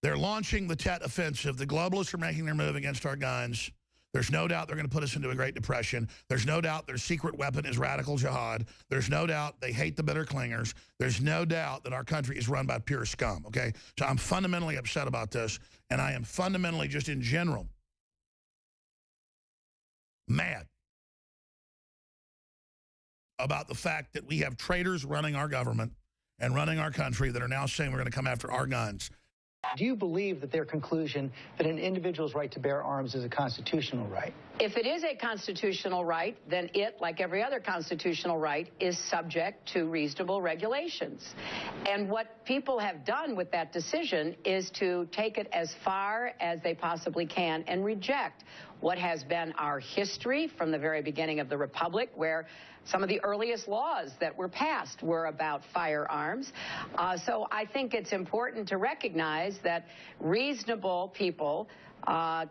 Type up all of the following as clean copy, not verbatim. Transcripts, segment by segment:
They're launching the Tet Offensive. The globalists are making their move against our guns. There's no doubt they're going to put us into a Great Depression. There's no doubt their secret weapon is radical jihad. There's no doubt they hate the bitter clingers. There's no doubt that our country is run by pure scum, okay? So I'm fundamentally upset about this, and I am fundamentally, just in general, mad about the fact that we have traitors running our government and running our country that are now saying we're going to come after our guns. Do you believe that their conclusion that an individual's right to bear arms is a constitutional right? If it is a constitutional right, then it, like every other constitutional right, is subject to reasonable regulations. And what people have done with that decision is to take it as far as they possibly can and reject what has been our history from the very beginning of the Republic, where some of the earliest laws that were passed were about firearms. So I think it's important to recognize that reasonable people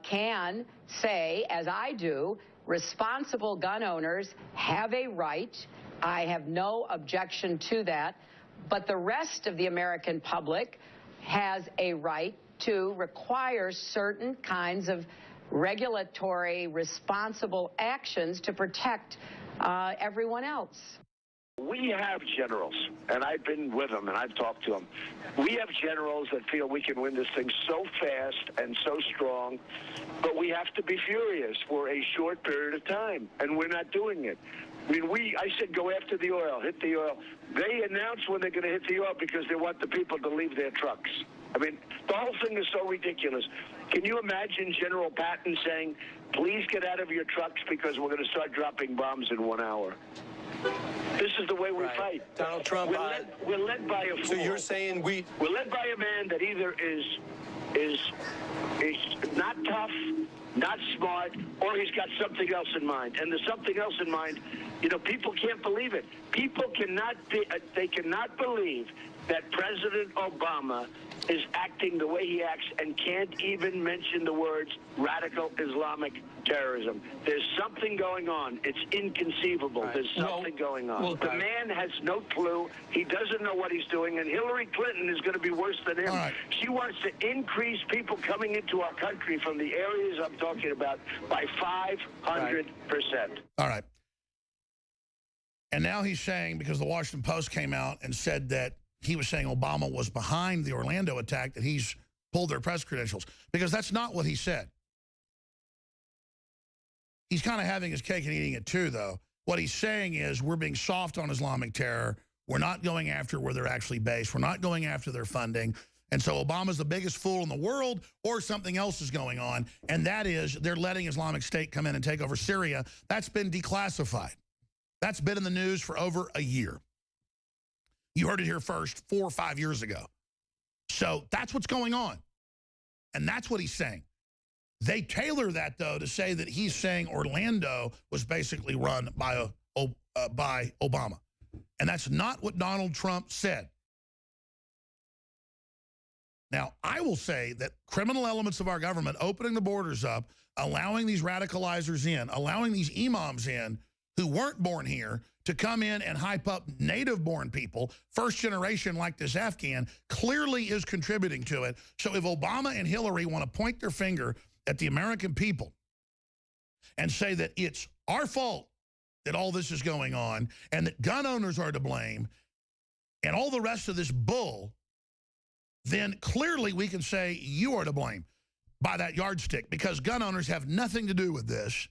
can say, as I do, responsible gun owners have a right. I have no objection to that. But the rest of the American public has a right to require certain kinds of regulatory responsible actions to protect everyone else. We have generals, and I've been with them, and I've talked to them. We have generals that feel we can win this thing so fast and so strong, but we have to be furious for a short period of time, and we're not doing it. I mean, I said go after the oil, hit the oil. They announce when they're going to hit the oil because they want the people to leave their trucks. I mean, the whole thing is so ridiculous. Can you imagine General Patton saying, please get out of your trucks because we're going to start dropping bombs in 1 hour? This is the way we fight. Donald Trump. We're led by a fool. So you're saying we're led by a man that either is not tough, not smart, or he's got something else in mind. And the something else in mind, you know, people can't believe it. People cannot they cannot believe that President Obama is acting the way he acts and can't even mention the words radical Islamic terrorism. There's something going on. It's inconceivable. There's something going on. The man has no clue. He doesn't know what he's doing, and Hillary Clinton is going to be worse than him. Right. She wants to increase people coming into our country from the areas I'm talking about by 500%. All right. And now he's saying, because the Washington Post came out and said that he was saying Obama was behind the Orlando attack, that he's pulled their press credentials, because that's not what he said. He's kind of having his cake and eating it too, though. What he's saying is we're being soft on Islamic terror. We're not going after where they're actually based. We're not going after their funding. And so Obama's the biggest fool in the world, or something else is going on, and that is they're letting Islamic State come in and take over Syria. That's been declassified. That's been in the news for over a year. You heard it here first 4 or 5 years ago. So that's what's going on. And that's what he's saying. They tailor that, though, to say that he's saying Orlando was basically run by Obama. And that's not what Donald Trump said. Now, I will say that criminal elements of our government opening the borders up, allowing these radicalizers in, allowing these imams in who weren't born here to come in and hype up native-born people, first generation like this Afghan, clearly is contributing to it. So if Obama and Hillary want to point their finger at the American people and say that it's our fault that all this is going on and that gun owners are to blame and all the rest of this bull, then clearly we can say you are to blame by that yardstick, because gun owners have nothing to do with this.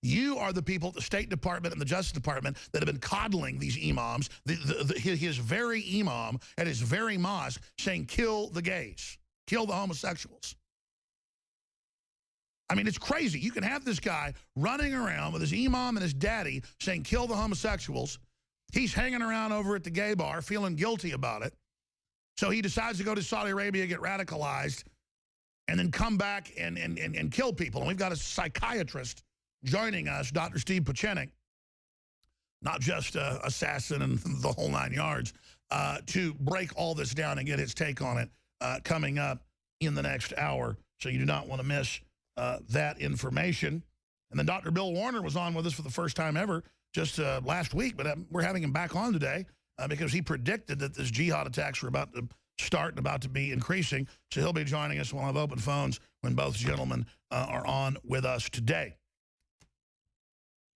You are the people at the State Department and the Justice Department that have been coddling these imams, his very imam at his very mosque, saying kill the gays, kill the homosexuals. I mean, it's crazy. You can have this guy running around with his imam and his daddy saying kill the homosexuals. He's hanging around over at the gay bar feeling guilty about it. So he decides to go to Saudi Arabia, get radicalized, and then come back and kill people. And we've got a psychiatrist joining us, Dr. Steve Pieczenik, not just assassin and the whole 9 yards, to break all this down and get his take on it coming up in the next hour. So you do not want to miss that information. And then Dr. Bill Warner was on with us for the first time ever just last week, but we're having him back on today because he predicted that this jihad attacks were about to start and about to be increasing. So he'll be joining us. We'll have open phones when both gentlemen are on with us today.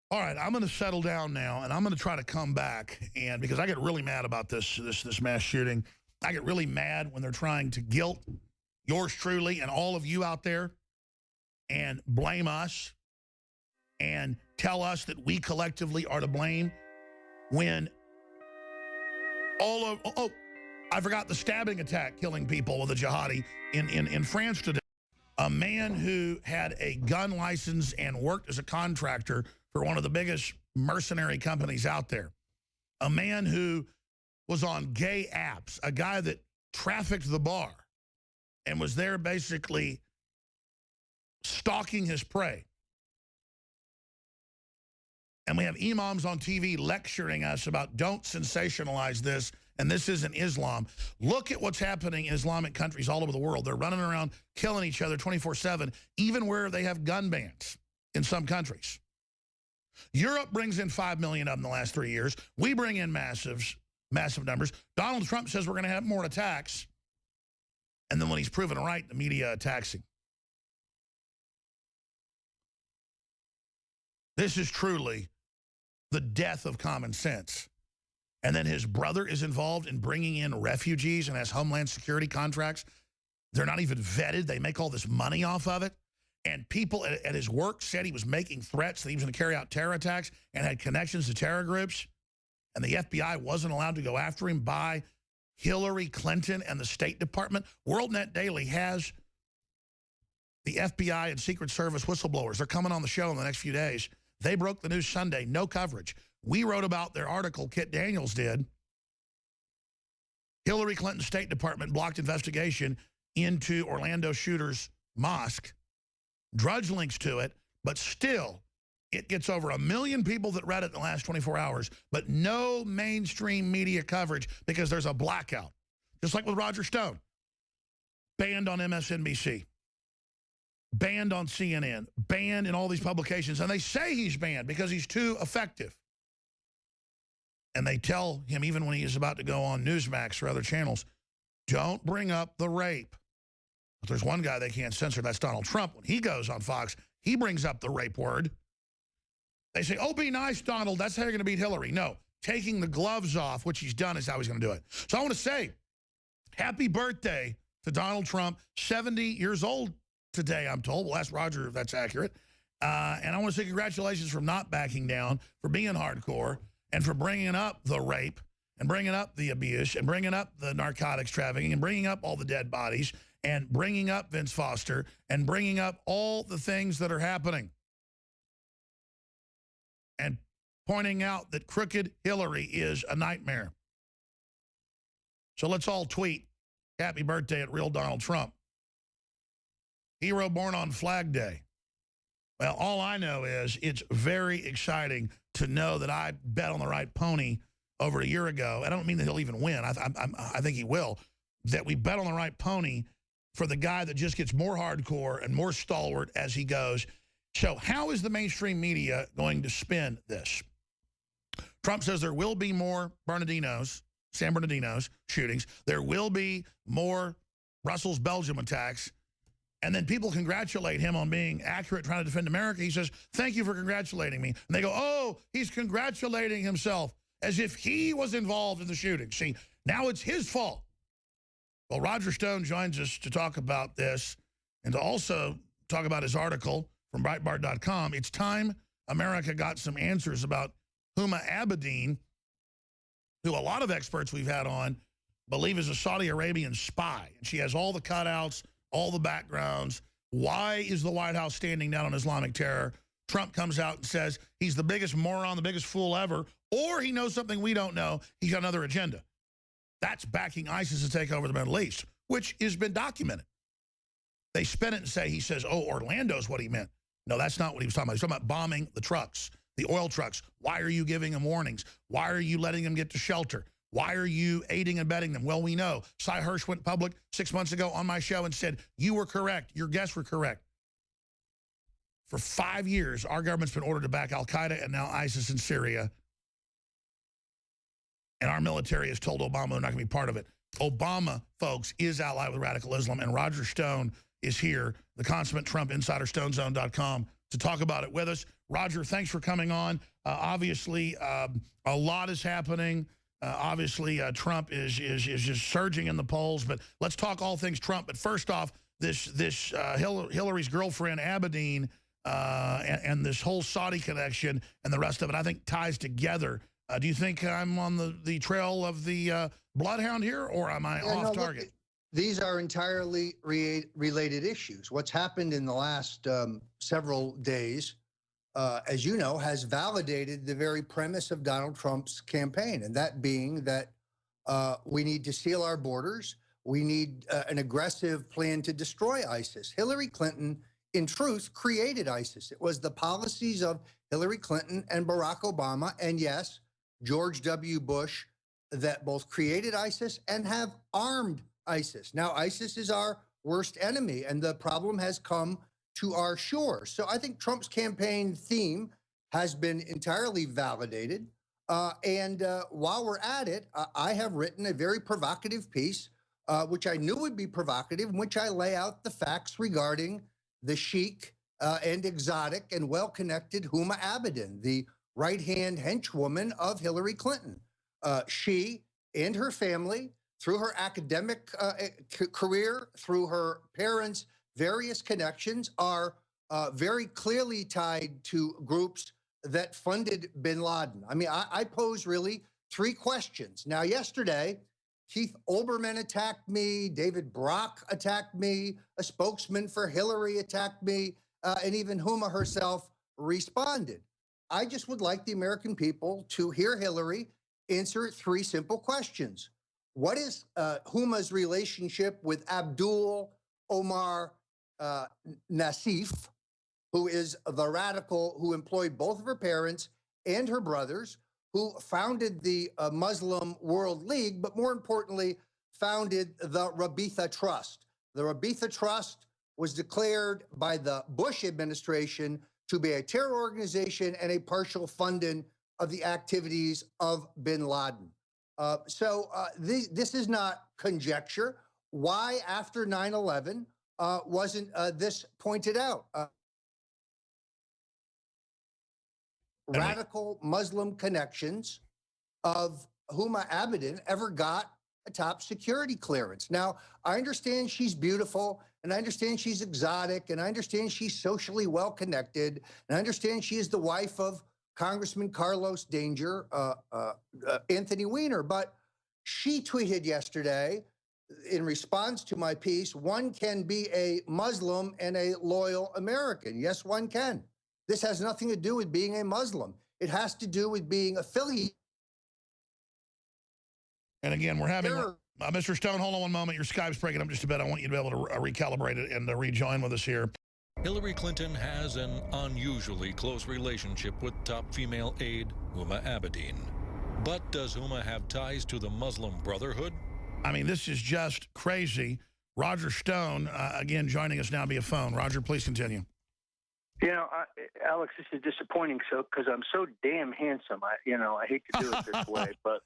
All right, I'm going to settle down now, and I'm going to try to come back, and because I get really mad about this mass shooting. I get really mad when they're trying to guilt yours truly and all of you out there and blame us and tell us that we collectively are to blame when I forgot the stabbing attack killing people with a jihadi in France today. A man who had a gun license and worked as a contractor for one of the biggest mercenary companies out there. A man who was on gay apps, a guy that trafficked the bar and was there basically stalking his prey. And we have imams on TV lecturing us about don't sensationalize this, and this isn't Islam. Look at what's happening in Islamic countries all over the world. They're running around killing each other 24/7, even where they have gun bans in some countries. Europe brings in 5 million of them in the last 3 years. We bring in massive numbers. Donald Trump says we're going to have more attacks. And then when he's proven right, the media attacks him. This is truly the death of common sense. And then his brother is involved in bringing in refugees and has Homeland Security contracts. They're not even vetted. They make all this money off of it. And people at his work said he was making threats that he was going to carry out terror attacks and had connections to terror groups. And the FBI wasn't allowed to go after him by Hillary Clinton and the State Department. WorldNet Daily has the FBI and Secret Service whistleblowers. They're coming on the show in the next few days. They broke the news Sunday, no coverage. We wrote about their article, Kit Daniels did. Hillary Clinton's State Department blocked investigation into Orlando shooter's mosque. Drudge links to it, but still, it gets over 1 million people that read it in the last 24 hours, but no mainstream media coverage because there's a blackout. Just like with Roger Stone. Banned on MSNBC. Banned on CNN. Banned in all these publications. And they say he's banned because he's too effective. And they tell him, even when he is about to go on Newsmax or other channels, don't bring up the rape. But there's one guy they can't censor, that's Donald Trump. When he goes on Fox, he brings up the rape word. They say, oh, be nice, Donald. That's how you're going to beat Hillary. No, taking the gloves off, which he's done, is how he's going to do it. So I want to say, happy birthday to Donald Trump, 70 years old today, I'm told. We'll ask Roger if that's accurate. And I want to say congratulations for not backing down, for being hardcore, and for bringing up the rape, and bringing up the abuse, and bringing up the narcotics trafficking, and bringing up all the dead bodies, and bringing up Vince Foster, and bringing up all the things that are happening. And pointing out that crooked Hillary is a nightmare. So let's all tweet, happy birthday at Real Donald Trump. Hero born on Flag Day. Well, all I know is it's very exciting to know that I bet on the right pony over a year ago. I don't mean that he'll even win. I think he will. That we bet on the right pony for the guy that just gets more hardcore and more stalwart as he goes. So how is the mainstream media going to spin this? Trump says there will be more San Bernardinos shootings. There will be more Brussels, Belgium attacks. And then people congratulate him on being accurate, trying to defend America. He says, thank you for congratulating me. And they go, oh, he's congratulating himself as if he was involved in the shooting. See, now it's his fault. Well, Roger Stone joins us to talk about this and to also talk about his article from Breitbart.com. It's time America got some answers about Huma Abedin, who a lot of experts we've had on believe is a Saudi Arabian spy. And she has all the cutouts, all the backgrounds. Why is the White House standing down on Islamic terror? Trump comes out and says he's the biggest moron, the biggest fool ever, or he knows something we don't know. He's got another agenda. That's backing ISIS to take over the Middle East, which has been documented. They spin it and say, he says, oh, Orlando's what he meant. No, that's not what he was talking about. He was talking about bombing the trucks, the oil trucks. Why are you giving them warnings? Why are you letting them get to shelter? Why are you aiding and abetting them? Well, we know. Cy Hirsch went public 6 months ago on my show and said, you were correct. Your guests were correct. For 5 years, our government's been ordered to back al-Qaeda and now ISIS in Syria. And our military has told Obama they're not going to be part of it. Obama, folks, is allied with radical Islam, and Roger Stone is here, the consummate Trump insider, StoneZone.com, to talk about it with us. Roger, thanks for coming on. Obviously, a lot is happening. Obviously, Trump is just surging in the polls, but let's talk all things Trump. But first off, this Hillary's girlfriend, Abedin, and this whole Saudi connection and the rest of it, I think, ties together. Do you think I'm on the trail of the bloodhound here, or am I off target? Look, these are entirely related issues. What's happened in the last several days, as you know, has validated the very premise of Donald Trump's campaign, and that being that we need to seal our borders. We need an aggressive plan to destroy ISIS. Hillary Clinton, in truth, created ISIS. It was the policies of Hillary Clinton and Barack Obama, and yes, George W. Bush, that both created ISIS and have armed ISIS. Now, ISIS is our worst enemy, and the problem has come to our shores. So I think Trump's campaign theme has been entirely validated. And while we're at it, I have written a very provocative piece, which I knew would be provocative, in which I lay out the facts regarding the chic and exotic and well-connected Huma Abedin, the right-hand henchwoman of Hillary Clinton. She and her family, through her academic career, through her parents' various connections, are very clearly tied to groups that funded bin Laden. I mean, I pose really three questions. Now, yesterday, Keith Olbermann attacked me, David Brock attacked me, a spokesman for Hillary attacked me, and even Huma herself responded. I just would like the American people to hear Hillary answer three simple questions. What is Huma's relationship with Abdul Omar Nassif, who is the radical who employed both of her parents and her brothers, who founded the Muslim World League, but more importantly, founded the Rabitha Trust. The Rabitha Trust was declared by the Bush administration to be a terror organization and a partial funding of the activities of bin Laden. This is not conjecture. Why, after 9/11, wasn't this pointed out? Radical Muslim connections of Huma Abedin ever got a top security clearance. Now, I understand she's beautiful, and I understand she's exotic, and I understand she's socially well-connected, and I understand she is the wife of Congressman Carlos Danger, Anthony Weiner, but she tweeted yesterday in response to my piece, one can be a Muslim and a loyal American. Yes, one can. This has nothing to do with being a Muslim. It has to do with being affiliated. And again, we're having, Mr. Stone, hold on one moment. Your Skype's breaking up just a bit. I want you to be able to recalibrate it and rejoin with us here. Hillary Clinton has an unusually close relationship with top female aide Huma Abedin. But does Huma have ties to the Muslim Brotherhood? I mean, this is just crazy. Roger Stone, again, joining us now via phone. Roger, please continue. You know, Alex, this is disappointing because I'm so damn handsome. I hate to do it this way, but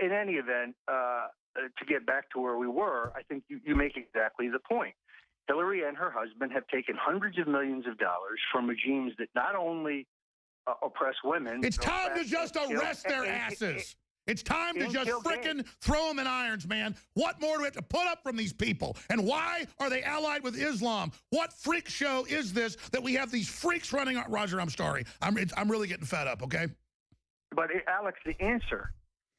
in any event, to get back to where we were, I think you make exactly the point. Hillary and her husband have taken hundreds of millions of dollars from regimes that not only oppress women. It's time to just arrest their asses. It's time to just frickin' throw them in irons, man. What more do we have to put up from these people? And why are they allied with Islam? What freak show is this that we have these freaks running? Roger, I'm sorry. I'm really getting fed up, okay? But, Alex, the answer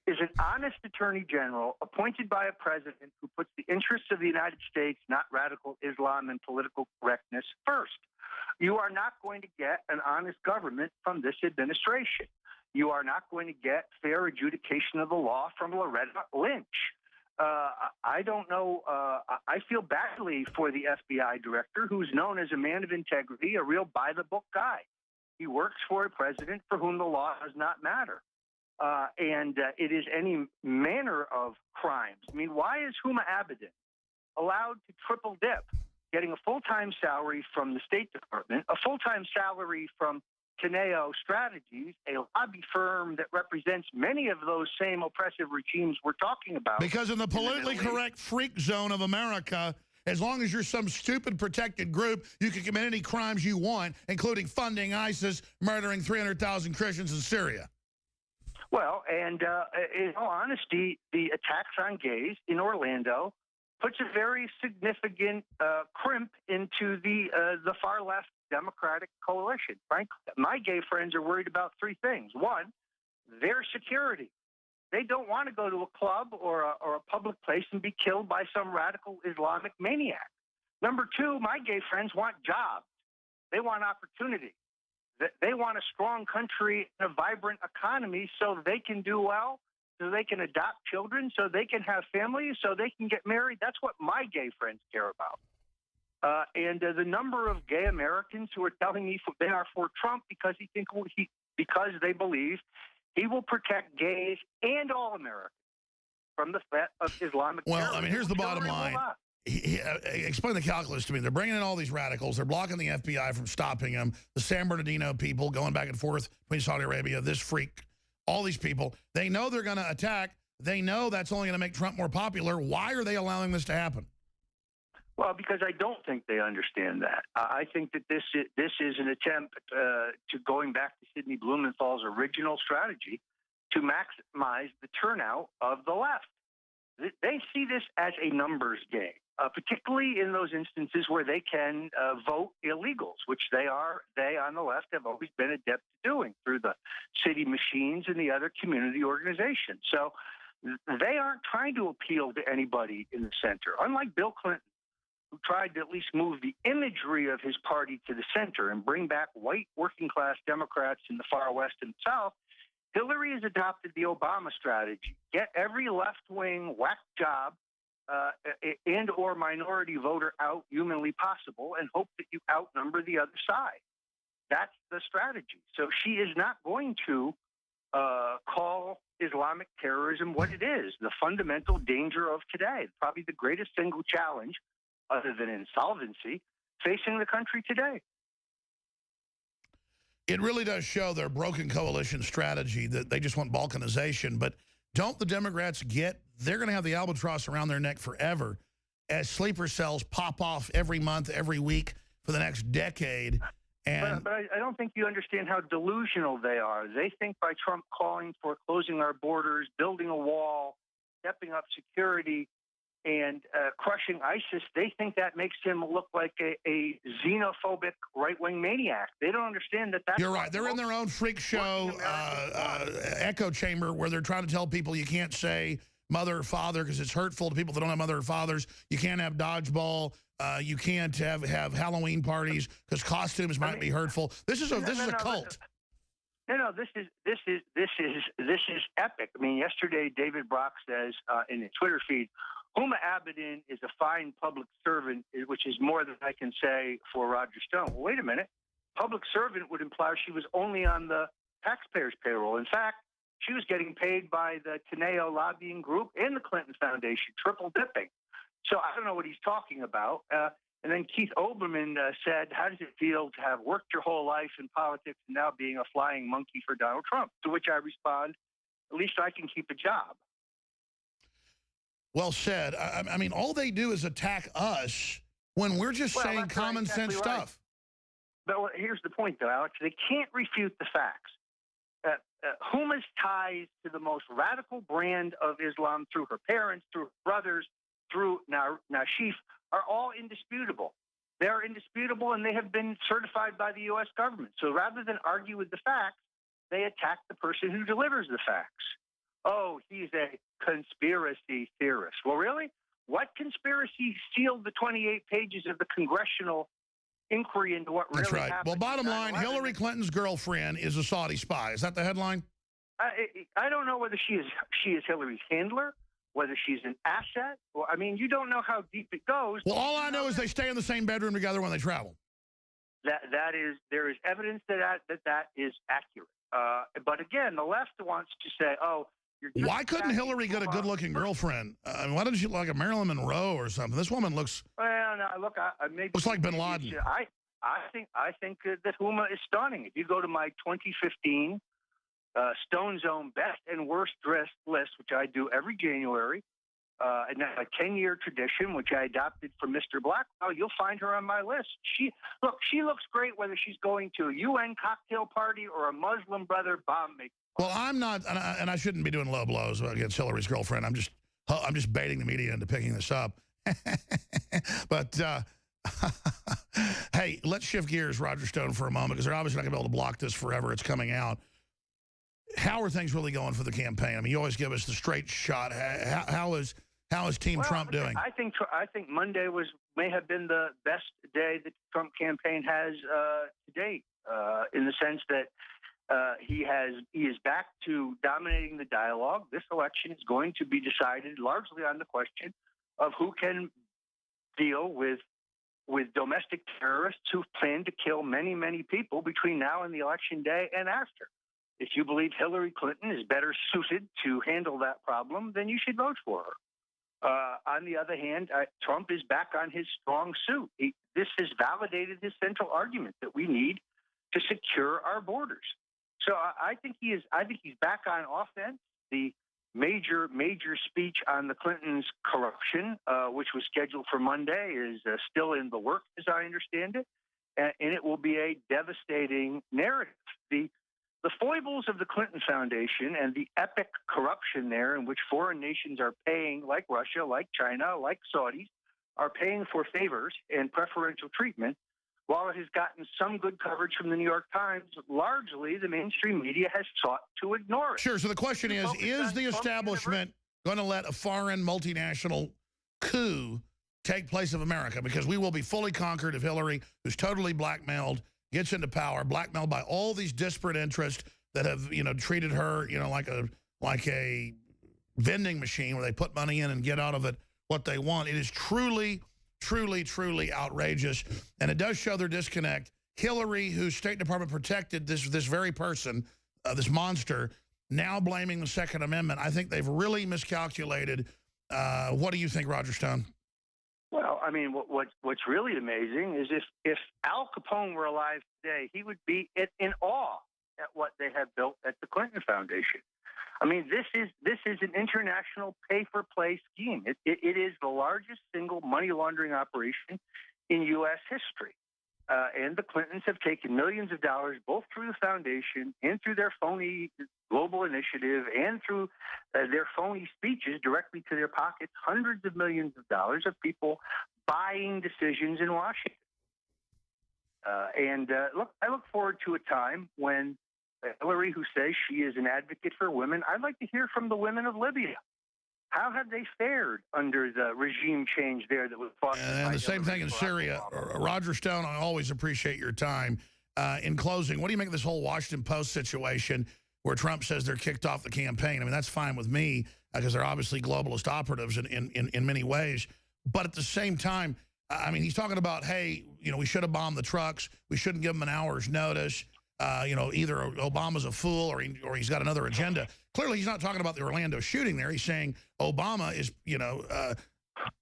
is an honest attorney general appointed by a president who puts the interests of the United States, not radical Islam and political correctness, first. You are not going to get an honest government from this administration. You are not going to get fair adjudication of the law from Loretta Lynch. I don't know. I feel badly for the FBI director, who's known as a man of integrity, a real by-the-book guy. He works for a president for whom the law does not matter. And it is any manner of crimes. I mean, why is Huma Abedin allowed to triple dip, getting a full-time salary from the State Department, a full-time salary from Teneo Strategies, a lobby firm that represents many of those same oppressive regimes we're talking about. Because in the politically correct freak zone of America, as long as you're some stupid protected group, you can commit any crimes you want, including funding ISIS, murdering 300,000 Christians in Syria. Well, and in all honesty, the attacks on gays in Orlando puts a very significant crimp into the far left Democratic coalition. Frankly, my gay friends are worried about three things. One, their security. They don't want to go to a club or a public place and be killed by some radical Islamic maniac. Number two, my gay friends want jobs. They want opportunity. They want a strong country and a vibrant economy so they can do well, so they can adopt children, so they can have families, so they can get married. That's what my gay friends care about. And the number of gay Americans who are telling me they are for Trump because because they believe he will protect gays and all Americans from the threat of Islamic terrorism. Well, I mean, here's the bottom line. Explain the calculus to me. They're bringing in all these radicals. They're blocking the FBI from stopping them. The San Bernardino people going back and forth between Saudi Arabia, this freak, all these people. They know they're going to attack. They know that's only going to make Trump more popular. Why are they allowing this to happen? Well, because I don't think they understand that. I think that this is an attempt to going back to Sidney Blumenthal's original strategy to maximize the turnout of the left. They see this as a numbers game, particularly in those instances where they can vote illegals, which they on the left have always been adept at doing through the city machines and the other community organizations. So they aren't trying to appeal to anybody in the center, unlike Bill Clinton, who tried to at least move the imagery of his party to the center and bring back white working-class Democrats in the far west and south. Hillary has adopted the Obama strategy. Get every left-wing whack job and or minority voter out humanly possible and hope that you outnumber the other side. That's the strategy. So she is not going to call Islamic terrorism what it is, the fundamental danger of today, probably the greatest single challenge other than insolvency, facing the country today. It really does show their broken coalition strategy that they just want balkanization. But don't the Democrats get they're going to have the albatross around their neck forever as sleeper cells pop off every month, every week for the next decade. And but I don't think you understand how delusional they are. They think by Trump calling for closing our borders, building a wall, stepping up security, and crushing ISIS, they think that makes him look like a xenophobic right-wing maniac. They don't understand that that's... You're right. They're in their own freak show echo chamber where they're trying to tell people you can't say mother or father because it's hurtful to people that don't have mother or fathers. You can't have dodgeball. You can't have Halloween parties because costumes might be hurtful. This is a cult. No, this is epic. I mean, yesterday David Brock says in his Twitter feed, Huma Abedin is a fine public servant, which is more than I can say for Roger Stone. Well, wait a minute. Public servant would imply she was only on the taxpayers' payroll. In fact, she was getting paid by the Teneo lobbying group and the Clinton Foundation, triple dipping. So I don't know what he's talking about. And then Keith Olbermann said, how does it feel to have worked your whole life in politics and now being a flying monkey for Donald Trump? To which I respond, at least I can keep a job. Well said. I mean, all they do is attack us when we're just saying common sense stuff. But here's the point, though, Alex. They can't refute the facts. Huma's ties to the most radical brand of Islam through her parents, through her brothers, through Nashif, are all indisputable. They're indisputable, and they have been certified by the U.S. government. So rather than argue with the facts, they attack the person who delivers the facts. Oh, he's a conspiracy theorist. Well, really? What conspiracy sealed the 28 pages of the congressional inquiry into what really happened? That's right. Well, bottom line, Hillary Clinton's girlfriend is a Saudi spy. Is that the headline? I don't know whether she is Hillary's handler, whether she's an asset. Well, I mean, you don't know how deep it goes. Well, all I know is they stay in the same bedroom together when they travel. There is evidence that is accurate. But again, the left wants to say, oh, why couldn't Hillary get a good-looking girlfriend? Why doesn't she look like a Marilyn Monroe or something? This woman looks... Well, no, look, maybe... Looks like Bin Laden. I think that Huma is stunning. If you go to my 2015 Stone Zone best and worst dressed list, which I do every January, and that's a 10-year tradition, which I adopted from Mr. Blackwell, you'll find her on my list. She looks great whether she's going to a UN cocktail party or a Muslim brother bomb making. Well, I'm not, and I shouldn't be doing low blows against Hillary's girlfriend. I'm just baiting the media into picking this up. But hey, let's shift gears, Roger Stone, for a moment, because they're obviously not going to be able to block this forever. It's coming out. How are things really going for the campaign? I mean, you always give us the straight shot. How is Team Trump doing? I think Monday may have been the best day the Trump campaign has to date, in the sense that he is back to dominating the dialogue. This election is going to be decided largely on the question of who can deal with domestic terrorists who plan to kill many, many people between now and the election day and after. If you believe Hillary Clinton is better suited to handle that problem, then you should vote for her. On the other hand, Trump is back on his strong suit. This has validated his central argument that we need to secure our borders. So I think he's back on offense. The major speech on the Clintons' corruption, which was scheduled for Monday, is still in the works, as I understand it, and it will be a devastating narrative. The foibles of the Clinton Foundation and the epic corruption there, in which foreign nations are paying, like Russia, like China, like Saudis, are paying for favors and preferential treatment, while it has gotten some good coverage from the New York Times, largely the mainstream media has sought to ignore it. Sure. So the question is the establishment going to let a foreign multinational coup take place of America? Because we will be fully conquered if Hillary, who's totally blackmailed, gets into power, blackmailed by all these disparate interests that have, treated her, like a vending machine where they put money in and get out of it what they want. It is truly, truly, truly outrageous, and it does show their disconnect. Hillary, whose State Department protected this very person, this monster, now blaming the Second Amendment. I think they've really miscalculated. What do you think, Roger Stone? Well, I mean, what's really amazing is if Al Capone were alive today, he would be in awe at what they have built at the Clinton Foundation. I mean, this is an international pay-for-play scheme. It is the largest single money laundering operation in U.S. history. And the Clintons have taken millions of dollars, both through the foundation and through their phony global initiative and through their phony speeches directly to their pockets, hundreds of millions of dollars of people buying decisions in Washington. I look forward to a time when Hillary, who says she is an advocate for women, I'd like to hear from the women of Libya. How have they fared under the regime change there that was fostered by And the same Hillary thing in Barack Syria. Obama? Roger Stone, I always appreciate your time. In closing, what do you make of this whole Washington Post situation where Trump says they're kicked off the campaign? I mean, that's fine with me because they're obviously globalist operatives in many ways. But at the same time, I mean, he's talking about, hey, we should have bombed the trucks. We shouldn't give them an hour's notice. Either Obama's a fool or he's got another agenda. Clearly, he's not talking about the Orlando shooting there. He's saying Obama is,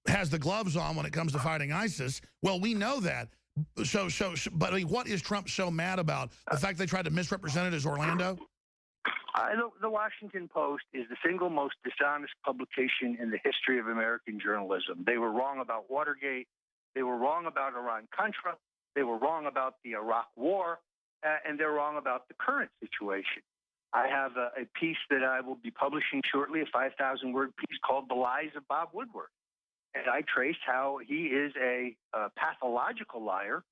has the gloves on when it comes to fighting ISIS. Well, we know that. But I mean, what is Trump so mad about? The fact they tried to misrepresent it as Orlando? The Washington Post is the single most dishonest publication in the history of American journalism. They were wrong about Watergate. They were wrong about Iran-Contra. They were wrong about the Iraq War. And they're wrong about the current situation. I have a piece that I will be publishing shortly, a 5,000-word piece called The Lies of Bob Woodward. And I trace how he is a pathological liar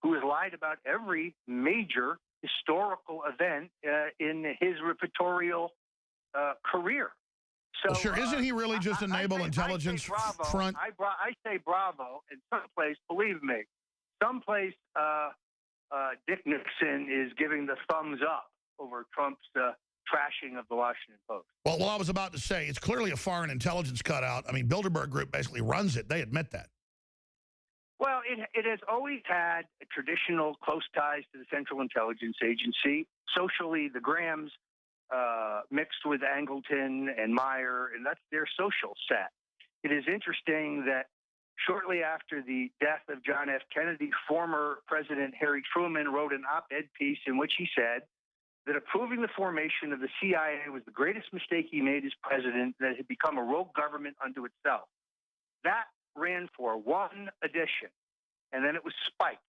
who has lied about every major historical event in his reportorial career. So, Well, sure. Isn't he really just a naval intelligence front? I say bravo, and someplace, believe me, someplace Dick Nixon is giving the thumbs up over Trump's trashing of the Washington Post. Well, I was about to say, it's clearly a foreign intelligence cutout. I mean, Bilderberg Group basically runs it. They admit that. Well, it has always had traditional close ties to the Central Intelligence Agency. Socially, the Grahams mixed with Angleton and Meyer, and that's their social set. It is interesting that Shortly after the death of John F. Kennedy, former President Harry Truman wrote an op-ed piece in which he said that approving the formation of the CIA was the greatest mistake he made as president, that it had become a rogue government unto itself. That ran for one edition, and then it was spiked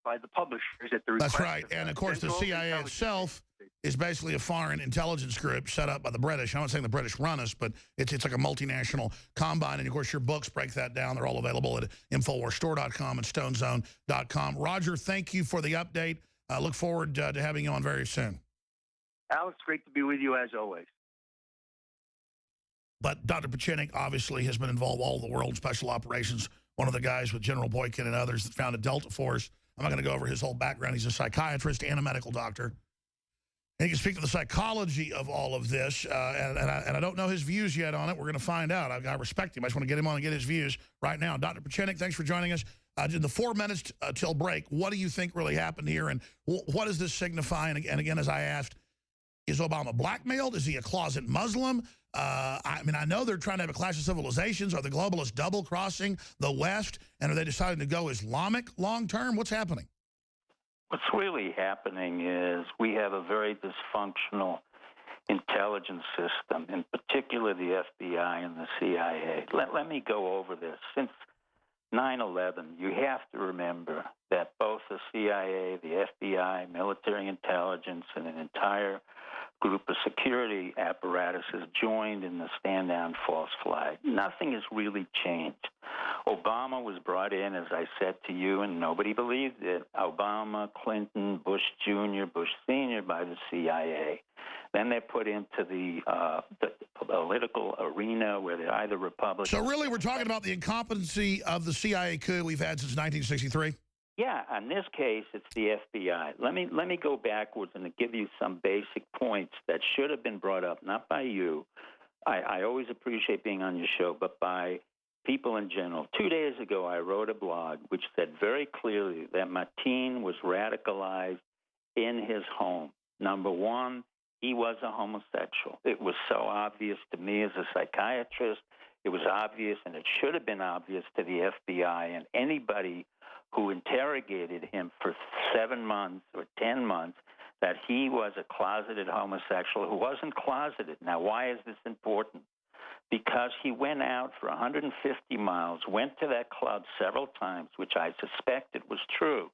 by the publishers at the request. That's right. And, of course, the CIA itself is basically a foreign intelligence group set up by the British. I'm not saying the British run us, but it's like a multinational combine. And, of course, your books break that down. They're all available at InfoWarsStore.com and StoneZone.com. Roger, thank you for the update. I look forward to having you on very soon. Alex, great to be with you as always. But Dr. Pieczenik obviously has been involved in all the world special operations, one of the guys with General Boykin and others that founded Delta Force. I'm not going to go over his whole background. He's a psychiatrist and a medical doctor. And he can speak to the psychology of all of this, and I don't know his views yet on it. We're going to find out. I respect him. I just want to get him on and get his views right now. Dr. Pieczenik, thanks for joining us. In the 4 minutes till break, what do you think really happened here, and what does this signify? And again, as I asked, is Obama blackmailed? Is he a closet Muslim? I mean, I know they're trying to have a clash of civilizations. Are the globalists double-crossing the West, and are they deciding to go Islamic long-term? What's happening? What's really happening is we have a very dysfunctional intelligence system, in particular the FBI and the CIA. Let me go over this. Since 9/11, you have to remember that both the CIA, the FBI, military intelligence, and an entire group of security apparatuses joined in the stand down false flag. Nothing has really changed. Obama was brought in, as I said to you, and nobody believed it. Obama, Clinton, Bush Jr., Bush Sr. by the CIA. Then they're put into the political arena where they're either Republicans. So really we're talking about the incompetency of the CIA coup we've had since 1963? Yeah, in this case, it's the FBI. Let me go backwards and give you some basic points that should have been brought up, not by you. I always appreciate being on your show, but by people in general. 2 days ago, I wrote a blog which said very clearly that Mateen was radicalized in his home. Number one, he was a homosexual. It was so obvious to me as a psychiatrist. It was obvious, and it should have been obvious to the FBI and anybody who interrogated him for 7 months or 10 months, that he was a closeted homosexual who wasn't closeted. Now, why is this important? Because he went out for 150 miles, went to that club several times, which I suspected was true,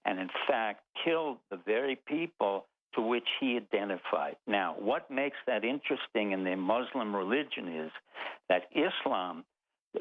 and in fact killed the very people to which he identified. Now, what makes that interesting in the Muslim religion is that Islam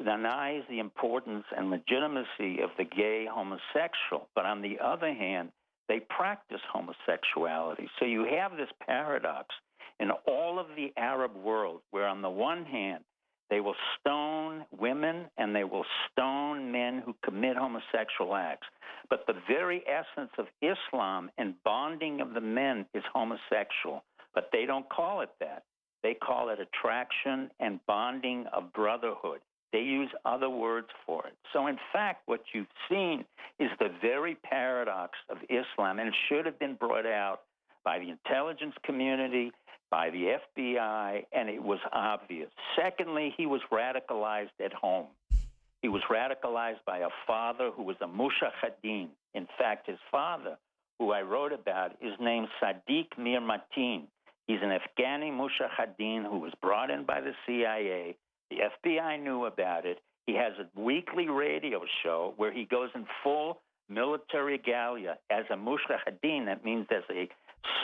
denies the importance and legitimacy of the gay homosexual, but on the other hand, they practice homosexuality. So you have this paradox in all of the Arab world where on the one hand, they will stone women and they will stone men who commit homosexual acts. But the very essence of Islam and bonding of the men is homosexual, but they don't call it that. They call it attraction and bonding of brotherhood. They use other words for it. So, in fact, what you've seen is the very paradox of Islam, and it should have been brought out by the intelligence community, by the FBI, and it was obvious. Secondly, he was radicalized at home. He was radicalized by a father who was a mushahadin. In fact, his father, who I wrote about, is named Sadiq Mir Mateen. He's an Afghani mushahadin who was brought in by the CIA. The FBI knew about it. He has a weekly radio show where he goes in full military regalia as a mushahadin. That means as a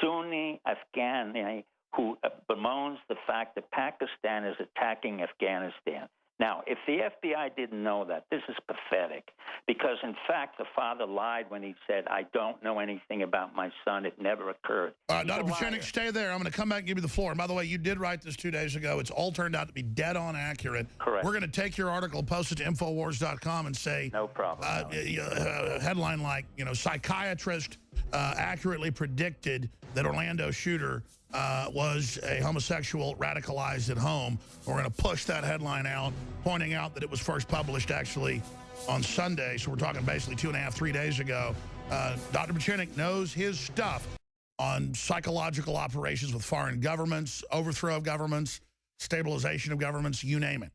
Sunni Afghani who bemoans the fact that Pakistan is attacking Afghanistan. Now, if the FBI didn't know that, this is pathetic because, in fact, the father lied when he said, I don't know anything about my son. It never occurred. Dr. Pieczenik, stay there. I'm going to come back and give you the floor. And by the way, you did write this 2 days ago. It's all turned out to be dead on accurate. Correct. We're going to take your article, post it to Infowars.com and say, no problem. Headline like, psychiatrist accurately predicted that Orlando shooter was a homosexual radicalized at home. We're going to push that headline out, pointing out that it was first published actually on Sunday. So we're talking basically 2.5, 3 days ago. Dr. Pieczenik knows his stuff on psychological operations with foreign governments, overthrow of governments, stabilization of governments, you name it.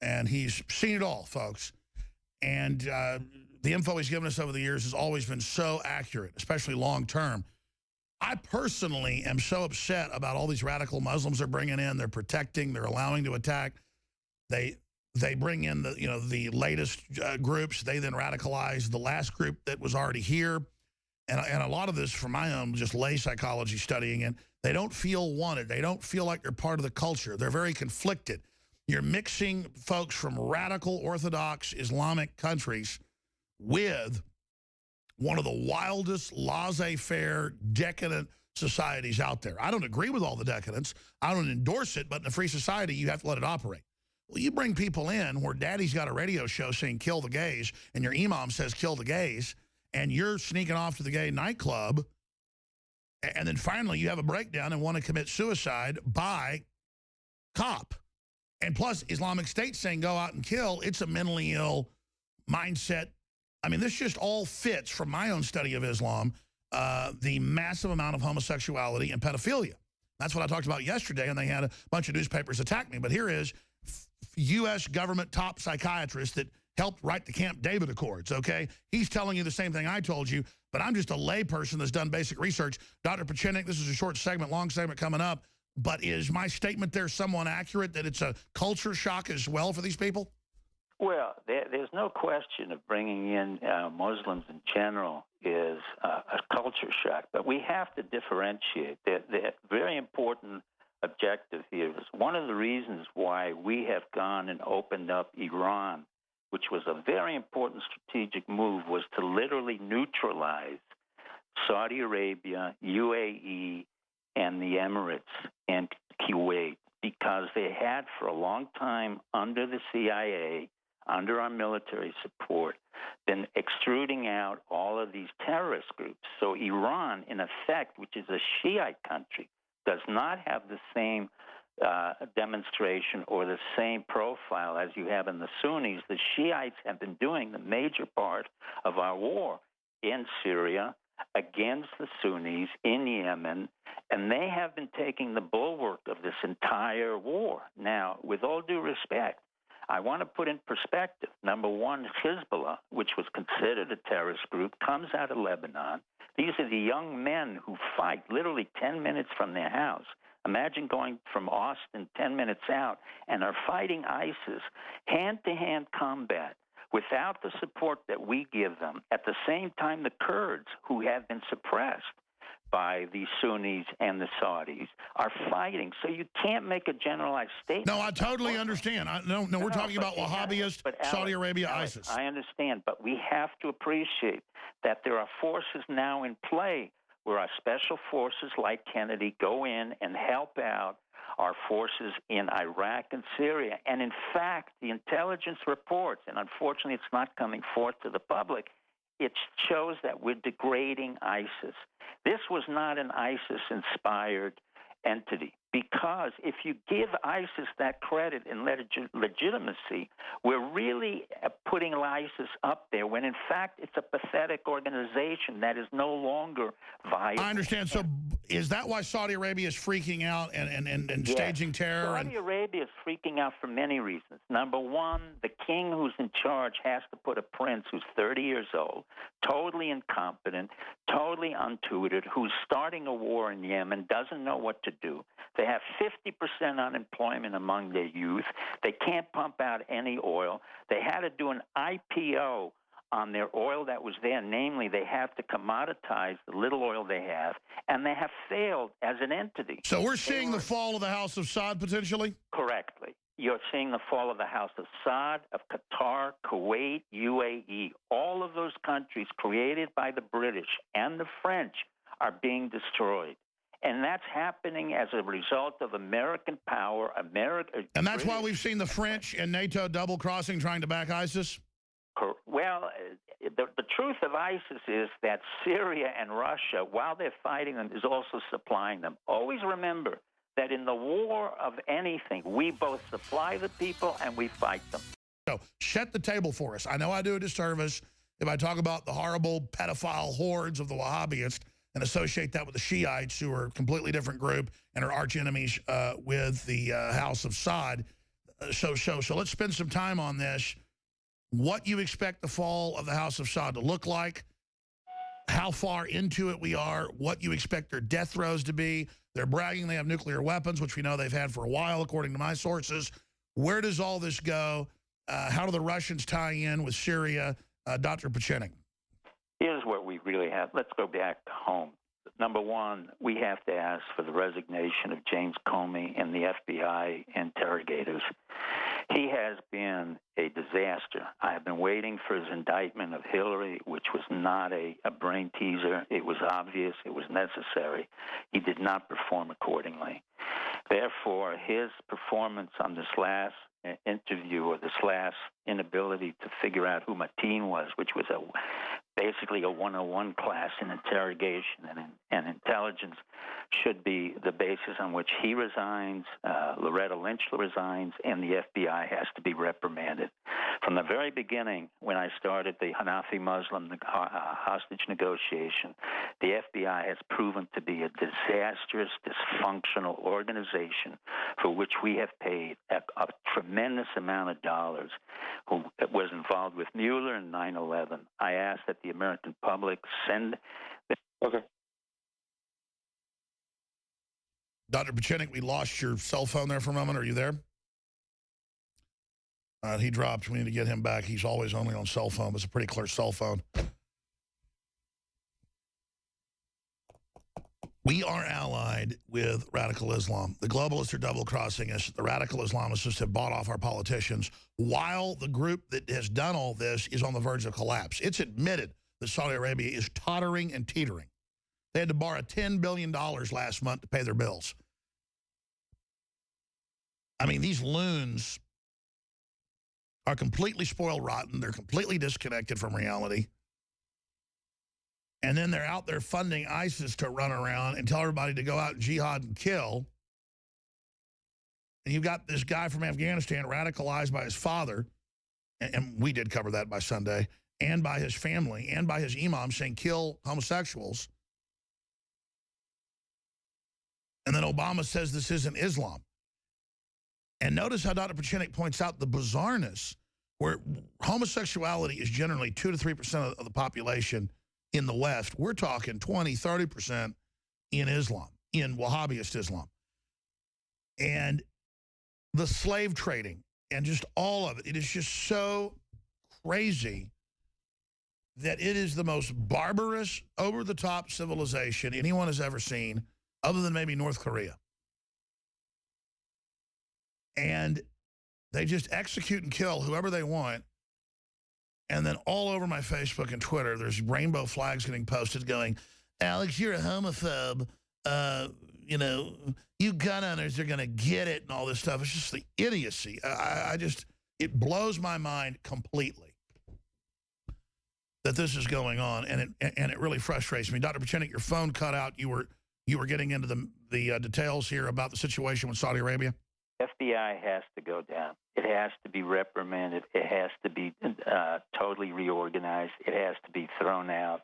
And he's seen it all, folks. And the info he's given us over the years has always been so accurate, especially long term. I personally am so upset about all these radical Muslims they're bringing in. They're protecting. They're allowing to attack. They bring in the latest groups. They then radicalize the last group that was already here. And a lot of this, from my own just lay psychology studying it, they don't feel wanted. They don't feel like they're part of the culture. They're very conflicted. You're mixing folks from radical Orthodox Islamic countries with one of the wildest, laissez-faire, decadent societies out there. I don't agree with all the decadence. I don't endorse it, but in a free society, you have to let it operate. Well, you bring people in where daddy's got a radio show saying kill the gays, and your imam says kill the gays, and you're sneaking off to the gay nightclub, and then finally you have a breakdown and want to commit suicide by cop. And plus, Islamic State saying go out and kill, it's a mentally ill mindset. I mean, this just all fits, from my own study of Islam, the massive amount of homosexuality and pedophilia. That's what I talked about yesterday, and they had a bunch of newspapers attack me. But here is U.S. government top psychiatrist that helped write the Camp David Accords, okay? He's telling you the same thing I told you, but I'm just a lay person that's done basic research. Dr. Pieczenik, this is a short segment, long segment coming up, but is my statement there somewhat accurate that it's a culture shock as well for these people? Well, there's no question of bringing in Muslims in general is a culture shock, but we have to differentiate. The very important objective here is one of the reasons why we have gone and opened up Iran, which was a very important strategic move, was to literally neutralize Saudi Arabia, UAE, and the Emirates and Kuwait, because they had for a long time under the CIA, under our military support, been extruding out all of these terrorist groups. So Iran, in effect, which is a Shiite country, does not have the same demonstration or the same profile as you have in the Sunnis. The Shiites have been doing the major part of our war in Syria against the Sunnis in Yemen, and they have been taking the bulwark of this entire war. Now, with all due respect, I want to put in perspective. Number one, Hezbollah, which was considered a terrorist group, comes out of Lebanon. These are the young men who fight literally 10 minutes from their house. Imagine going from Austin 10 minutes out and are fighting ISIS, hand-to-hand combat, without the support that we give them. At the same time, the Kurds, who have been suppressed by the Sunnis and the Saudis, are fighting. So you can't make a generalized statement. No, I totally understand. No, we're talking about Wahhabist, Saudi Arabia, ISIS. I understand, but we have to appreciate that there are forces now in play where our special forces like Kennedy go in and help out our forces in Iraq and Syria. And in fact, the intelligence reports, and unfortunately it's not coming forth to the public, it shows that we're degrading ISIS. This was not an ISIS-inspired entity, because if you give ISIS that credit and legitimacy, we're really putting ISIS up there when, in fact, it's a pathetic organization that is no longer viable. I understand. So is that why Saudi Arabia is freaking out and staging terror? Saudi Arabia is freaking out for many reasons. Number one, the king who's in charge has to put a prince who's 30 years old, totally incompetent, totally untutored, who's starting a war in Yemen, doesn't know what to do. They have 50% unemployment among their youth. They can't pump out any oil. They had to do an IPO on their oil that was there. Namely, they have to commoditize the little oil they have, and they have failed as an entity. So we're seeing the fall of the House of Saud, potentially? Correctly. You're seeing the fall of the House of Saud, of Qatar, Kuwait, UAE. All of those countries created by the British and the French are being destroyed. And that's happening as a result of American power, And that's why we've seen the French and NATO double-crossing, trying to back ISIS? Well, the truth of ISIS is that Syria and Russia, while they're fighting them, is also supplying them. Always remember that in the war of anything, we both supply the people and we fight them. So set the table for us. I know I do a disservice if I talk about the horrible pedophile hordes of the Wahhabists and associate that with the Shiites, who are a completely different group and are arch enemies with the House of Saud. So let's spend some time on this. what you expect the fall of the House of Saud to look like, how far into it we are, what you expect their death throes to be. They're bragging they have nuclear weapons, which we know they've had for a while, according to my sources. Where does all this go? How do the Russians tie in with Syria? Dr. Pieczenik. Here's what we really have. Let's go back to home. Number one, we have to ask for the resignation of James Comey and the FBI interrogators. He has been a disaster. I have been waiting for his indictment of Hillary, which was not a brain teaser. It was obvious. It was necessary. He did not perform accordingly. Therefore, his performance on this last interview, or this last inability to figure out who Mateen was, which was basically a 101 class in interrogation and intelligence, should be the basis on which he resigns, Loretta Lynch resigns, and the FBI has to be reprimanded. From the very beginning, when I started the Hanafi Muslim hostage negotiation, the FBI has proven to be a disastrous, dysfunctional organization for which we have paid a tremendous amount of dollars, who was involved with Mueller and 9/11. I ask that the American public send... Okay. Dr. Pieczenik, we lost your cell phone there for a moment. Are you there? He dropped. We need to get him back. He's always only on cell phone. It's a pretty clear cell phone. We are allied with radical Islam. The globalists are double-crossing us. The radical Islamists have bought off our politicians, while the group that has done all this is on the verge of collapse. It's admitted that Saudi Arabia is tottering and teetering. They had to borrow $10 billion last month to pay their bills. I mean, these loons are completely spoiled rotten. They're completely disconnected from reality. And then they're out there funding ISIS to run around and tell everybody to go out and jihad and kill. And you've got this guy from Afghanistan radicalized by his father, and we did cover that by Sunday, and by his family, and by his imam saying kill homosexuals. And then Obama says this isn't Islam. And notice how Dr. Pieczenik points out the bizarreness, where homosexuality is generally 2 to 3% of the population in the West. We're talking 20, 30% in Islam, in Wahhabist Islam. And the slave trading and just all of it, it is just so crazy that it is the most barbarous, over-the-top civilization anyone has ever seen, other than maybe North Korea. And they just execute and kill whoever they want. And then all over my Facebook and Twitter, there's rainbow flags getting posted going, Alex, you're a homophobe. You know, you gun owners are going to get it and all this stuff. It's just the idiocy. It blows my mind completely that this is going on. And it really frustrates me. Dr. Pieczenik, your phone cut out. You were getting into the details here about the situation with Saudi Arabia. FBI has to go down. It has to be reprimanded. It has to be totally reorganized. It has to be thrown out.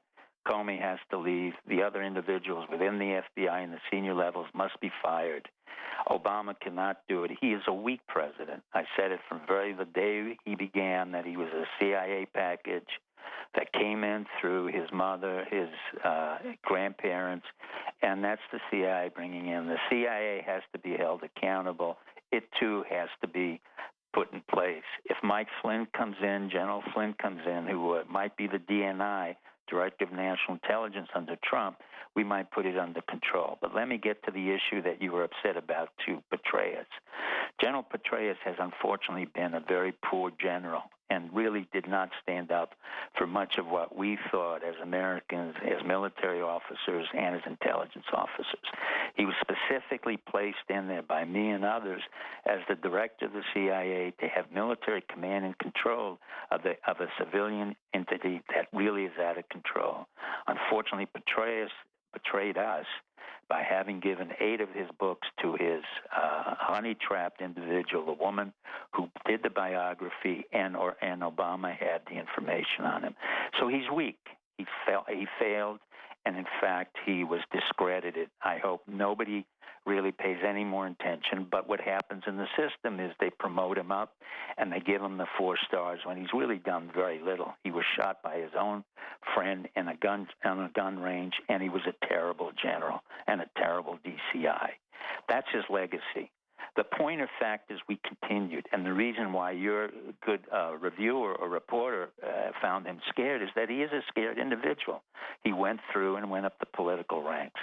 Comey has to leave. The other individuals within the FBI and the senior levels must be fired. Obama cannot do it. He is a weak president. I said it from the day he began, that he was a CIA package that came in through his mother, his grandparents, and that's the CIA bringing in. The CIA has to be held accountable. It, too, has to be put in place. If Mike Flynn comes in, General Flynn comes in, who might be the DNI, Director of National Intelligence under Trump, we might put it under control. But let me get to the issue that you were upset about, too, Petraeus. General Petraeus has unfortunately been a very poor general and really did not stand up for much of what we thought as Americans, as military officers and as intelligence officers. He was specifically placed in there by me and others as the director of the CIA to have military command and control of a civilian entity that really is out of control. Unfortunately, Petraeus betrayed us by having given 8 of his books to his honey-trapped individual, a woman who did the biography, and Obama had the information on him. So he's weak. He failed, and in fact, he was discredited. I hope nobody really pays any more attention. But what happens in the system is they promote him up and they give him the 4 stars when he's really done very little. He was shot by his own friend on a gun range, and he was a terrible general and a terrible DCI. That's his legacy. The point of fact is we continued, and the reason why your good reviewer or reporter found him scared is that he is a scared individual. He went through and went up the political ranks.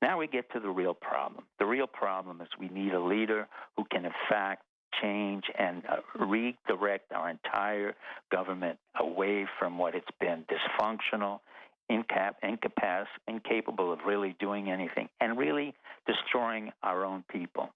Now we get to the real problem. The real problem is we need a leader who can, in fact, change and redirect our entire government away from what it's been, dysfunctional, incapable of really doing anything, and really destroying our own people.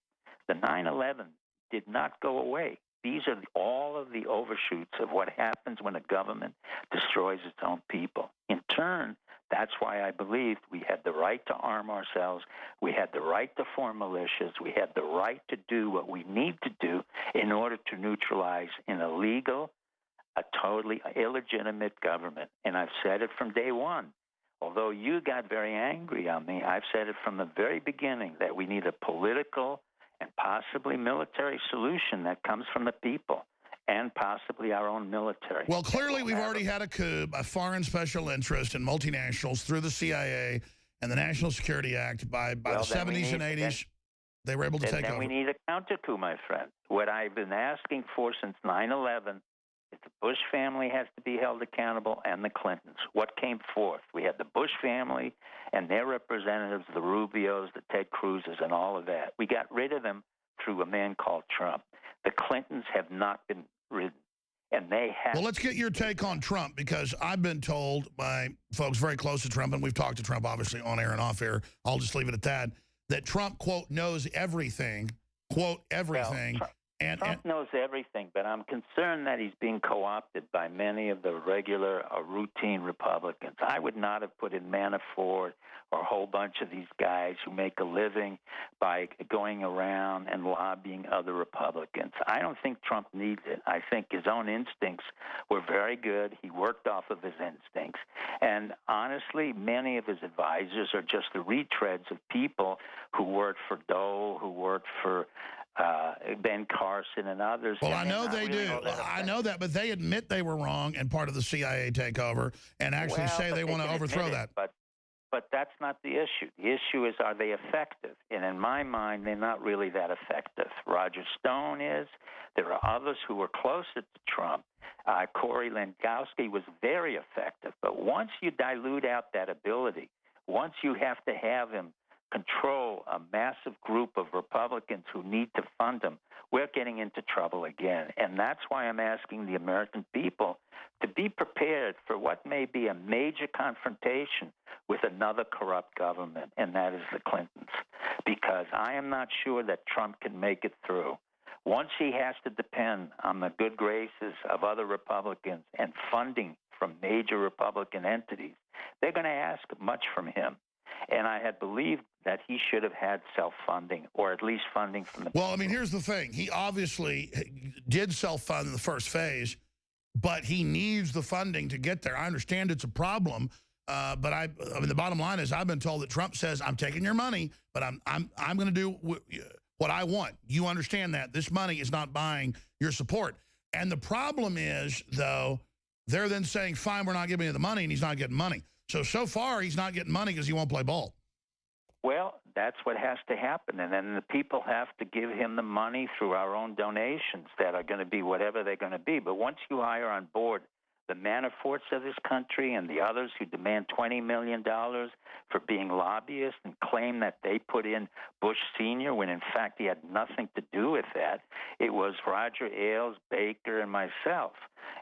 The 9/11 did not go away. These are all of the overshoots of what happens when a government destroys its own people. In turn, that's why I believed we had the right to arm ourselves, we had the right to form militias, we had the right to do what we need to do in order to neutralize an illegal, a totally illegitimate government. And I've said it from day one. Although you got very angry on me, I've said it from the very beginning that we need a political and possibly military solution that comes from the people and possibly our own military. Well, clearly we've already had a coup by foreign special interests and multinationals through the CIA and the National Security Act by the 70s and 80s. They were able to take over. Then we need a counter coup, my friend. What I've been asking for since 9/11 is the Bush family has to be held accountable and the Clintons. What came forth? We had the Bush family and their representatives, the Rubios, the Ted Cruzes, and all of that. We got rid of them through a man called Trump. The Clintons have not been ridden, and they have. Well, let's get your take on Trump, because I've been told by folks very close to Trump, and we've talked to Trump obviously on air and off air, I'll just leave it at that Trump, quote, knows everything, quote, everything. Well, Trump knows everything, but I'm concerned that he's being co-opted by many of the regular or routine Republicans. I would not have put in Manafort or a whole bunch of these guys who make a living by going around and lobbying other Republicans. I don't think Trump needs it. I think his own instincts were very good. He worked off of his instincts. And honestly, many of his advisors are just the retreads of people who worked for Dole, who worked for Ben Carson and others. Well, I know they do. I know that, but they admit they were wrong and part of the CIA takeover and actually say they want to overthrow that. But that's not the issue. The issue is, are they effective? And in my mind, they're not really that effective. Roger Stone is. There are others who were closer to Trump. Corey Landowski was very effective. But once you dilute out that ability, once you have to have him control a massive group of Republicans who need to fund them, we're getting into trouble again. And that's why I'm asking the American people to be prepared for what may be a major confrontation with another corrupt government, and that is the Clintons. Because I am not sure that Trump can make it through. Once he has to depend on the good graces of other Republicans and funding from major Republican entities, they're going to ask much from him. And I had believed that he should have had self-funding, or at least funding from the Well, I mean, here's the thing. He obviously did self-fund in the first phase, but he needs the funding to get there. I understand it's a problem, but I mean, the bottom line is I've been told that Trump says, I'm taking your money, but I'm going to do what I want. You understand that. This money is not buying your support. And the problem is, though, they're then saying, fine, we're not giving you the money, and he's not getting money. So far, he's not getting money because he won't play ball. Well, that's what has to happen. And then the people have to give him the money through our own donations that are going to be whatever they're going to be. But once you hire on board the Manaforts of this country and the others who demand $20 million for being lobbyists and claim that they put in Bush Sr. when in fact he had nothing to do with that, it was Roger Ailes, Baker, and myself.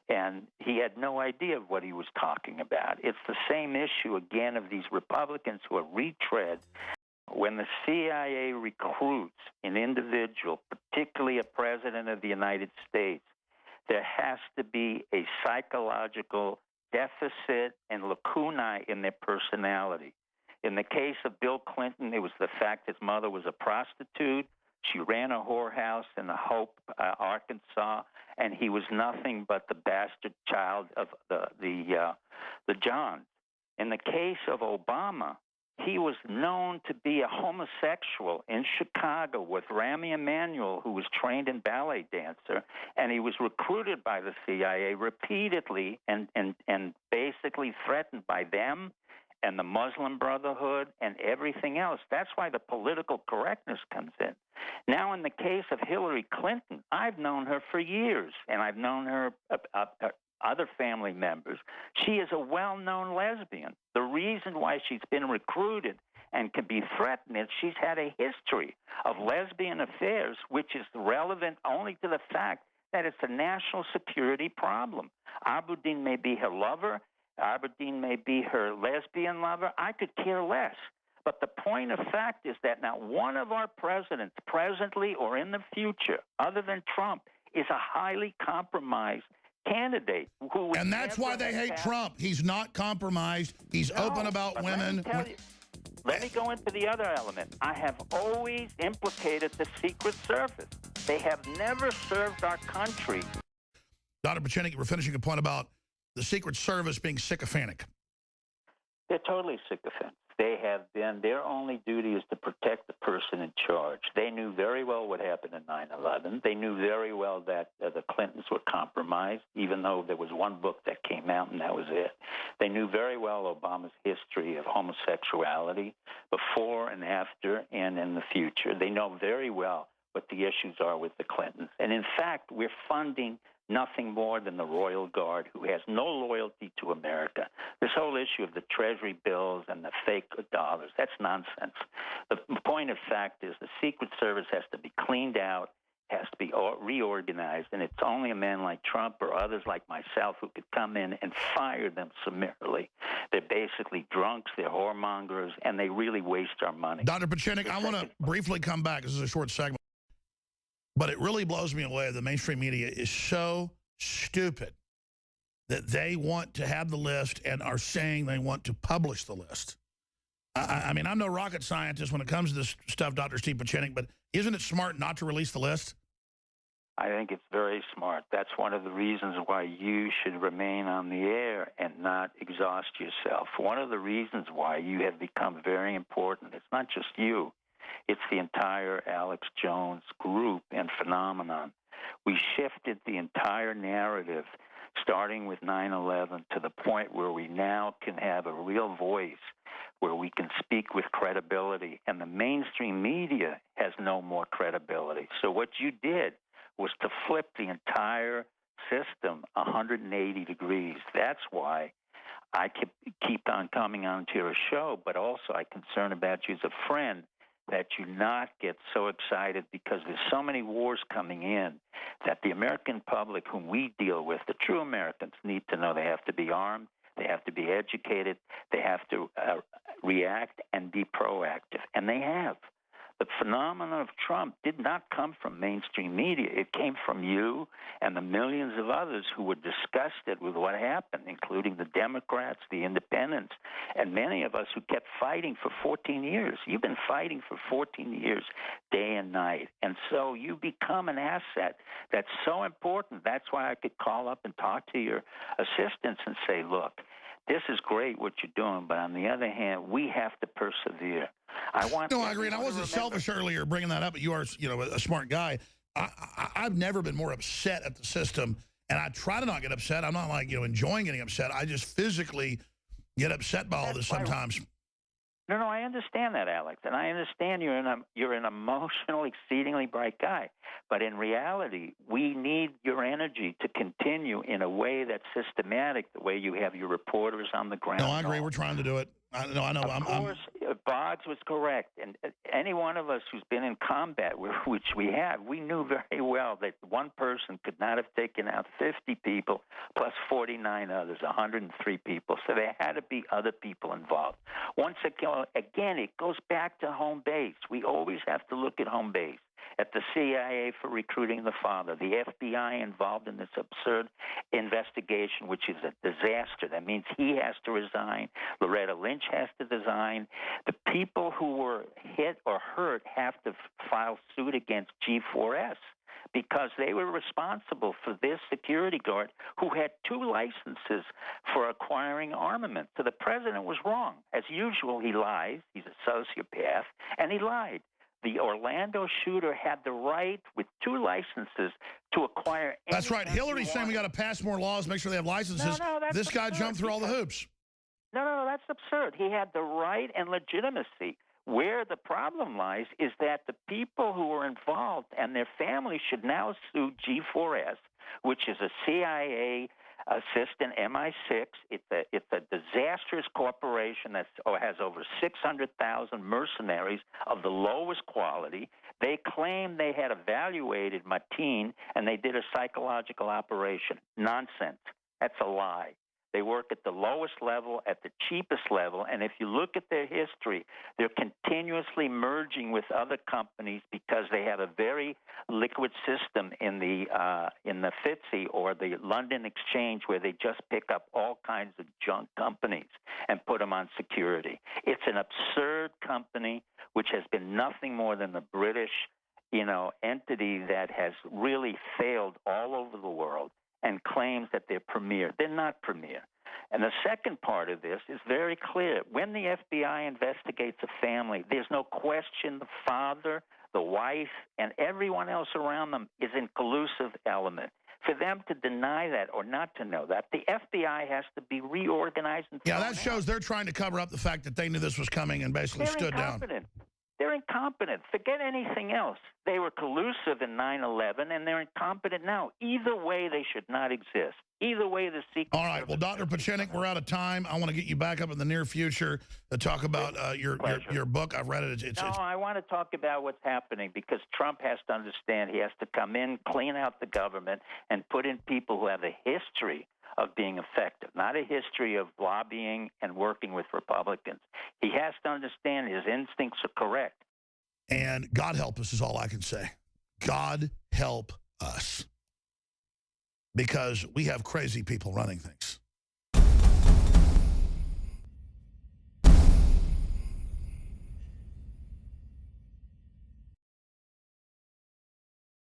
And he had no idea of what he was talking about. It's the same issue, again, of these Republicans who are retread. When the CIA recruits an individual, particularly a president of the United States, there has to be a psychological deficit and lacunae in their personality. In the case of Bill Clinton, it was the fact his mother was a prostitute. She ran a whorehouse in Hope, Arkansas, and he was nothing but the bastard child of the Johns. In the case of Obama, he was known to be a homosexual in Chicago with Rami Emanuel, who was trained in ballet dancer, and he was recruited by the CIA repeatedly and basically threatened by them and the Muslim Brotherhood and everything else. That's why the political correctness comes in. Now, in the case of Hillary Clinton, I've known her for years, and I've known her other family members. She is a well-known lesbian. The reason why she's been recruited and can be threatened is she's had a history of lesbian affairs, which is relevant only to the fact that it's a national security problem. Abedin may be her lover. Abedin may be her lesbian lover. I could care less. But the point of fact is that not one of our presidents, presently or in the future, other than Trump, is a highly compromised candidate. And that's why they hate Trump. He's not compromised. He's open about women. Let me go into the other element. I have always implicated the Secret Service. They have never served our country. Dr. Pieczenik, we're finishing a point about the Secret Service being sycophantic. They're totally sycophantic. They have been, their only duty is to protect the person in charge. They knew very well what happened in 9/11. They knew very well that the Clintons were compromised, even though there was one book that came out and that was it. They knew very well Obama's history of homosexuality before and after and in the future. They know very well what the issues are with the Clintons. And in fact, we're funding nothing more than the Royal Guard, who has no loyalty to America. This whole issue of the Treasury bills and the fake dollars, that's nonsense. The point of fact is the Secret Service has to be cleaned out, has to be reorganized, and it's only a man like Trump or others like myself who could come in and fire them summarily. They're basically drunks, they're whoremongers, and they really waste our money. Dr. Pieczenik, I want to briefly come back. This is a short segment. But it really blows me away. The mainstream media is so stupid that they want to have the list and are saying they want to publish the list. I mean, I'm no rocket scientist when it comes to this stuff, Dr. Steve Pieczenik, but isn't it smart not to release the list? I think it's very smart. That's one of the reasons why you should remain on the air and not exhaust yourself. One of the reasons why you have become very important, it's not just you. It's the entire Alex Jones group and phenomenon. We shifted the entire narrative, starting with 9/11, to the point where we now can have a real voice, where we can speak with credibility. And the mainstream media has no more credibility. So what you did was to flip the entire system 180 degrees. That's why I keep on coming onto your show, but also I'm concerned about you as a friend, that you not get so excited because there's so many wars coming in that the American public whom we deal with, the true Americans, need to know they have to be armed, they have to be educated, they have to react and be proactive. And they have. The phenomenon of Trump did not come from mainstream media. It came from you and the millions of others who were disgusted with what happened, including the Democrats, the independents, and many of us who kept fighting for 14 years. You've been fighting for 14 years, day and night. And so you become an asset that's so important. That's why I could call up and talk to your assistants and say, look, this is great what you're doing, but on the other hand, we have to persevere. I agree, and I wasn't selfish earlier bringing that up, but you are, a smart guy. I've never been more upset at the system, and I try to not get upset. I'm not like, enjoying getting upset. I just physically get upset by all this sometimes. No, I understand that, Alex, and I understand you're an emotional, exceedingly bright guy. But in reality, we need your energy to continue in a way that's systematic, the way you have your reporters on the ground. No, I agree. We're trying to do it. I know. Of course, Boggs was correct. And any one of us who's been in combat, which we have, we knew very well that one person could not have taken out 50 people plus 49 others, 103 people. So there had to be other people involved. Once again, it goes back to home base. We always have to look at home base. At the CIA for recruiting the father, the FBI involved in this absurd investigation, which is a disaster. That means he has to resign. Loretta Lynch has to resign. The people who were hit or hurt have to file suit against G4S because they were responsible for this security guard who had 2 licenses for acquiring armament. So the president was wrong. As usual, he lies. He's a sociopath, and he lied. The Orlando shooter had the right, with 2 licenses, to acquire. That's right. Hillary's saying we got to pass more laws, make sure they have licenses. No, that's this guy absurd. jumped through all the hoops. No, that's absurd. He had the right and legitimacy. Where the problem lies is that the people who were involved and their families should now sue G4S, which is a CIA assistant MI6. It's a disastrous corporation that has over 600,000 mercenaries of the lowest quality. They claim they had evaluated Mateen and they did a psychological operation. Nonsense. That's a lie. They work at the lowest level, at the cheapest level, and if you look at their history, they're continuously merging with other companies because they have a very liquid system in the FTSE or the London Exchange, where they just pick up all kinds of junk companies and put them on security. It's an absurd company which has been nothing more than the British, entity that has really failed all over the world and claims that they're premier. They're not premier. And the second part of this is very clear. When the FBI investigates a family, there's no question the father, the wife, and everyone else around them is in collusive element. For them to deny that or not to know that, the FBI has to be reorganized. And that shows they're trying to cover up the fact that they knew this was coming and basically stood down. They're incompetent. Forget anything else. They were collusive in 9/11, and they're incompetent now. Either way, they should not exist. Either way, the secret. All right. Well, Dr. Pieczenik, we're out of time. I want to get you back up in the near future to talk about your book. I've read it. I want to talk about what's happening because Trump has to understand he has to come in, clean out the government, and put in people who have a history of being effective, not a history of lobbying and working with Republicans. He has to understand his instincts are correct. And God help us is all I can say. God help us. Because we have crazy people running things.